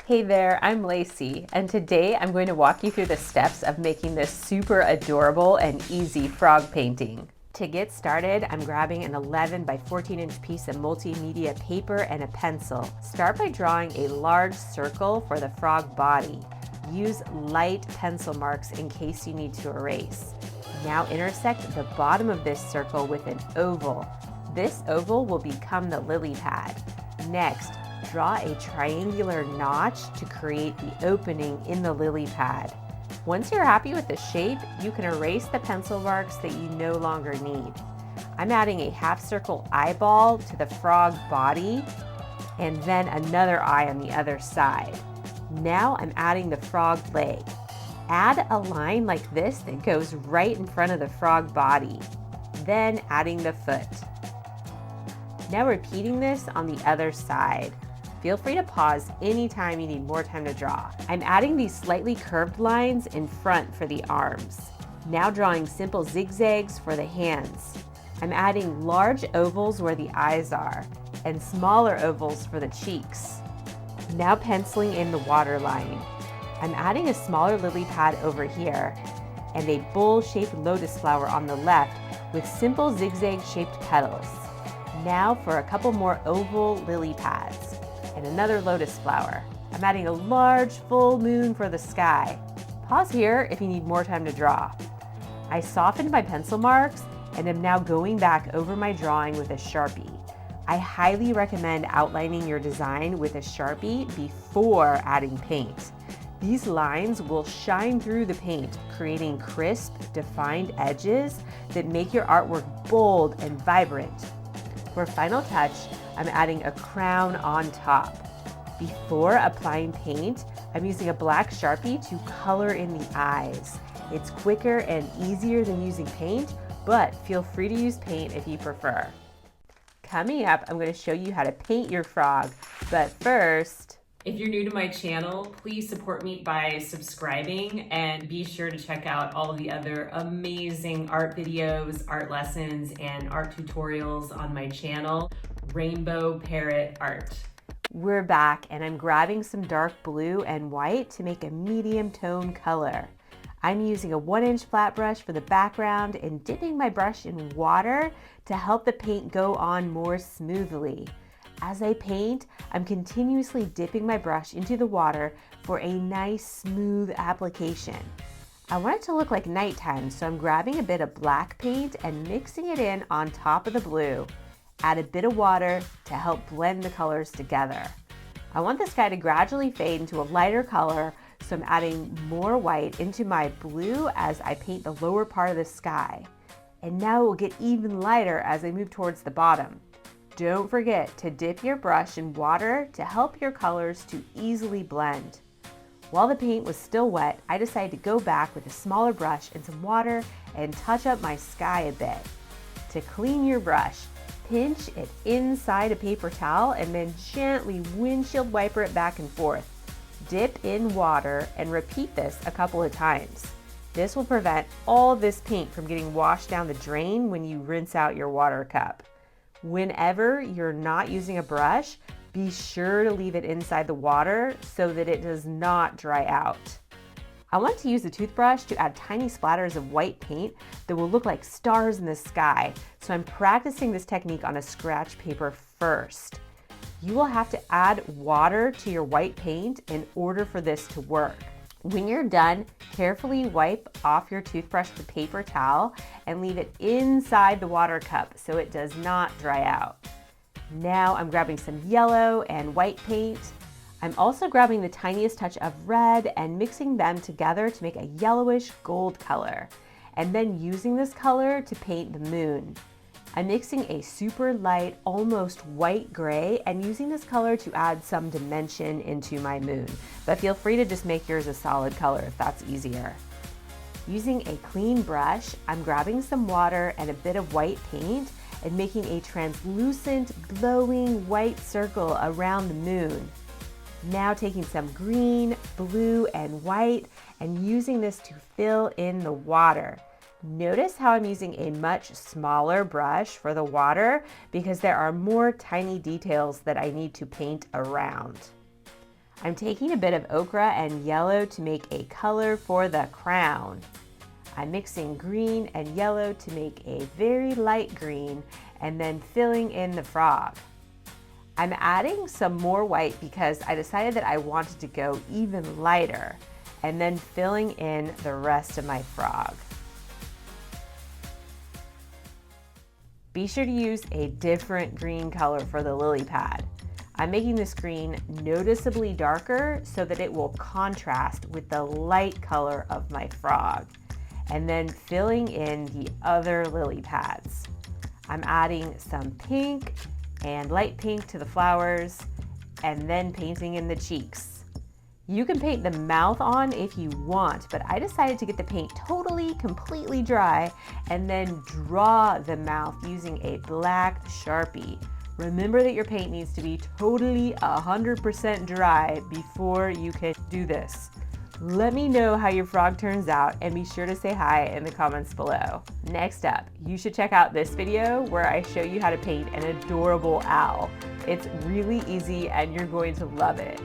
Hey there, I'm Lacey, and today I'm going to walk you through the steps of making this super adorable and easy frog painting. To get started, I'm grabbing an 11 by 14-inch piece of multimedia paper and a pencil. Start by drawing a large circle for the frog body. Use light pencil marks in case you need to erase. Now intersect the bottom of this circle with an oval. This oval will become the lily pad. Next, draw a triangular notch to create the opening in the lily pad. Once you're happy with the shape, you can erase the pencil marks that you no longer need. I'm adding a half circle eyeball to the frog body and then another eye on the other side. Now I'm adding the frog leg. Add a line like this that goes right in front of the frog body, then adding the foot. Now repeating this on the other side. Feel free to pause anytime you need more time to draw. I'm adding these slightly curved lines in front for the arms. Now drawing simple zigzags for the hands. I'm adding large ovals where the eyes are and smaller ovals for the cheeks. Now penciling in the waterline. I'm adding a smaller lily pad over here and a bowl-shaped lotus flower on the left with simple zigzag-shaped petals. Now for a couple more oval lily pads and another lotus flower. I'm adding a large full moon for the sky. Pause here if you need more time to draw. I softened my pencil marks and am now going back over my drawing with a Sharpie. I highly recommend outlining your design with a Sharpie before adding paint. These lines will shine through the paint, creating crisp, defined edges that make your artwork bold and vibrant. For final touch, I'm adding a crown on top. Before applying paint, I'm using a black Sharpie to color in the eyes. It's quicker and easier than using paint, but feel free to use paint if you prefer. Coming up, I'm going to show you how to paint your frog, but first, if you're new to my channel, please support me by subscribing and be sure to check out all of the other amazing art videos, art lessons, and art tutorials on my channel, Rainbow Parrot Art. We're back and I'm grabbing some dark blue and white to make a medium tone color. I'm using a 1-inch flat brush for the background and dipping my brush in water to help the paint go on more smoothly. As I paint, I'm continuously dipping my brush into the water for a nice smooth application. I want it to look like nighttime, so I'm grabbing a bit of black paint and mixing it in on top of the blue. Add a bit of water to help blend the colors together. I want the sky to gradually fade into a lighter color, so I'm adding more white into my blue as I paint the lower part of the sky. And now it will get even lighter as I move towards the bottom. Don't forget to dip your brush in water to help your colors to easily blend. While the paint was still wet, I decided to go back with a smaller brush and some water and touch up my sky a bit. To clean your brush, pinch it inside a paper towel and then gently windshield wiper it back and forth. Dip in water and repeat this a couple of times. This will prevent all this paint from getting washed down the drain when you rinse out your water cup. Whenever you're not using a brush, be sure to leave it inside the water so that it does not dry out. I want to use a toothbrush to add tiny splatters of white paint that will look like stars in the sky, so I'm practicing this technique on a scratch paper first. You will have to add water to your white paint in order for this to work. When you're done, carefully wipe off your toothbrush with a paper towel and leave it inside the water cup so it does not dry out. Now I'm grabbing some yellow and white paint. I'm also grabbing the tiniest touch of red and mixing them together to make a yellowish gold color, and then using this color to paint the moon. I'm mixing a super light, almost white gray and using this color to add some dimension into my moon, but feel free to just make yours a solid color if that's easier. Using a clean brush, I'm grabbing some water and a bit of white paint and making a translucent, glowing white circle around the moon. Now taking some green, blue, and white and using this to fill in the water. Notice how I'm using a much smaller brush for the water because there are more tiny details that I need to paint around. I'm taking a bit of ochre and yellow to make a color for the crown. I'm mixing green and yellow to make a very light green and then filling in the frog. I'm adding some more white because I decided that I wanted to go even lighter and then filling in the rest of my frog. Be sure to use a different green color for the lily pad. I'm making this green noticeably darker so that it will contrast with the light color of my frog, and then filling in the other lily pads. I'm adding some pink and light pink to the flowers and then painting in the cheeks. You can paint the mouth on if you want, but I decided to get the paint completely dry and then draw the mouth using a black Sharpie. Remember that your paint needs to be totally 100% dry before you can do this. Let me know how your frog turns out and be sure to say hi in the comments below. Next up, you should check out this video where I show you how to paint an adorable owl. It's really easy and you're going to love it.